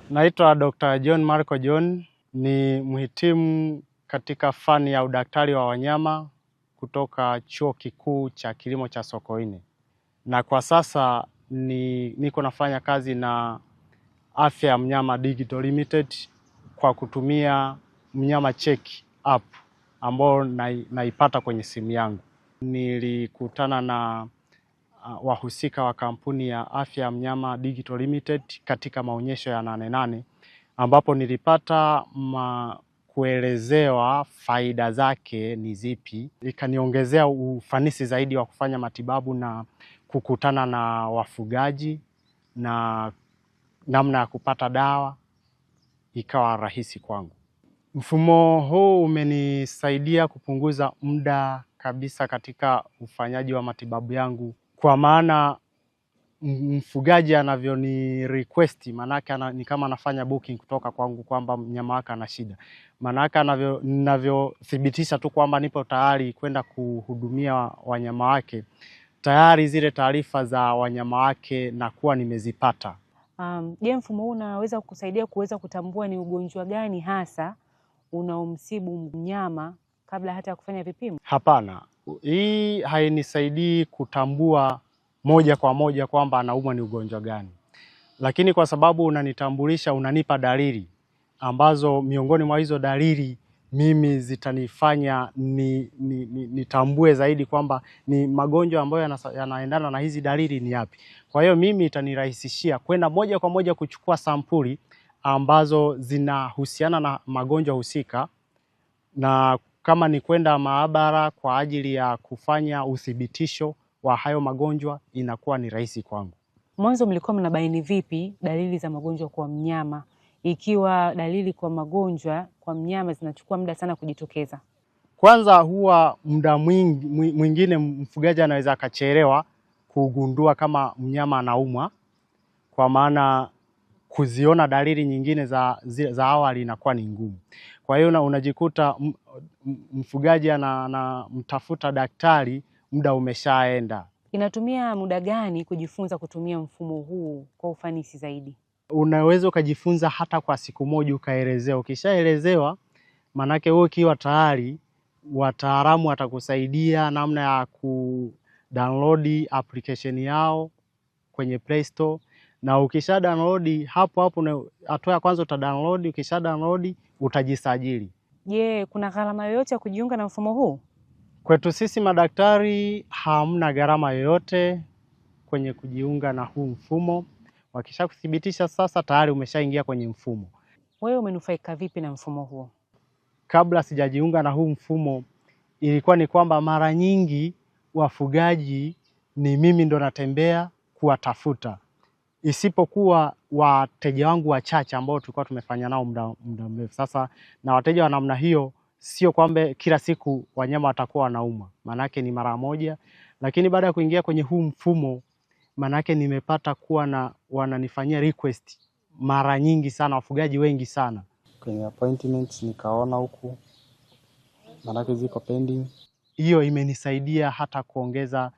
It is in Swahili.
Naitwa Dr. John Marco John, ni mhitimu katika fani ya udaktari wa wanyama kutoka Chuo Kikuu cha Kilimo cha Sokoine. Na kwa sasa niko nafanya kazi na Afya ya Mnyama Digital Limited kwa kutumia Mnyama Check app ambao naipata kwenye simu yangu. Nilikutana na wahusika wa kampuni ya Afya ya Mnyama Digital Limited katika maonyesho ya 8/8 ambapo nilipata kuelezewa faida zake ni zipi, ikaniongezea ufanisi zaidi wa kufanya matibabu na kukutana na wafugaji na namna ya kupata dawa ikawa rahisi kwangu. Mfumo huu umenisaidia kupunguza muda kabisa katika ufanyaji wa matibabu yangu, kwa maana mfugaji anavyoni request, manake ni kama anafanya booking kutoka kwangu kwamba mnyama wake ana shida. Manake ninavyothibitisha tu kwamba nipo tayari kwenda kuhudumia wanyama wake, tayari zile taarifa za wanyama wake nakuwa nimezipata. Je, mfumo huu unaweza kukusaidia kuweza kutambua ni ugonjwa gani hasa unaomsibu mnyama kabla hata ya kufanya vipimo? Hapana, hii hainisaidii kutambua moja kwa moja kwamba anaumwa ni ugonjwa gani, lakini kwa sababu unanitambulisha, unanipa dalili ambazo miongoni mwa hizo dalili mimi zitanifanya nitambue zaidi kwamba ni magonjwa ambayo yanaendana na hizi dalili ni yapi. Kwa hiyo mimi itanirahisishia kwenda moja kwa moja kuchukua sampuli ambazo zinahusiana na magonjwa husika, na kama ni kwenda maabara kwa ajili ya kufanya uthibitisho wa hayo magonjwa inakuwa ni rahisi kwangu. Mwanzo mlikuwa mnabaini vipi dalili za magonjwa kwa mnyama, ikiwa dalili kwa magonjwa kwa mnyama zinachukua muda sana kujitokeza? Kwanza huwa muda mwingine mfugaji anaweza akachelewa kugundua kama mnyama anaumwa, kwa maana kuziona dalili nyingine za awali inakuwa ni ngumu. Kwa hiyo unajikuta mfugaji anamtafuta daktari, muda umeshaenda. Inatumia muda gani kujifunza kutumia mfumo huu kwa ufanisi zaidi? Unaweza ukajifunza hata kwa siku moja ukaelezewa. Ukishaelezewa, manake wewe ukiwa tayari, wataalamu watakusaidia namna ya download application yao kwenye Play Store, na ukisha download hapo hatua ya kwanza download, ukisha download utajisajili. Je, kuna gharama yoyote ya kujiunga na mfumo huu? Kwetu sisi madaktari hamna gharama yoyote kwenye kujiunga na huu mfumo. Wakisha kuthibitisha sasa tayari umeshaingia kwenye mfumo. Wewe umenufaika vipi na mfumo huo? Kabla sijajiunga na huu mfumo, ilikuwa ni kwamba mara nyingi wafugaji ni mimi ndo natembea kuwatafuta, isipokuwa wateja wangu wachache ambao tulikuwa tumefanya nao muda mrefu. Sasa na wateja wa namna hiyo, sio kwamba kila siku wanyama watakuwa wanauma, manake ni mara moja. Lakini baada ya kuingia kwenye huu mfumo, manake nimepata kuwa na wananifanyia request mara nyingi sana, wafugaji wengi sana. Kwenye appointments nikaona huku manake ziko pending. Hiyo imenisaidia hata kuongeza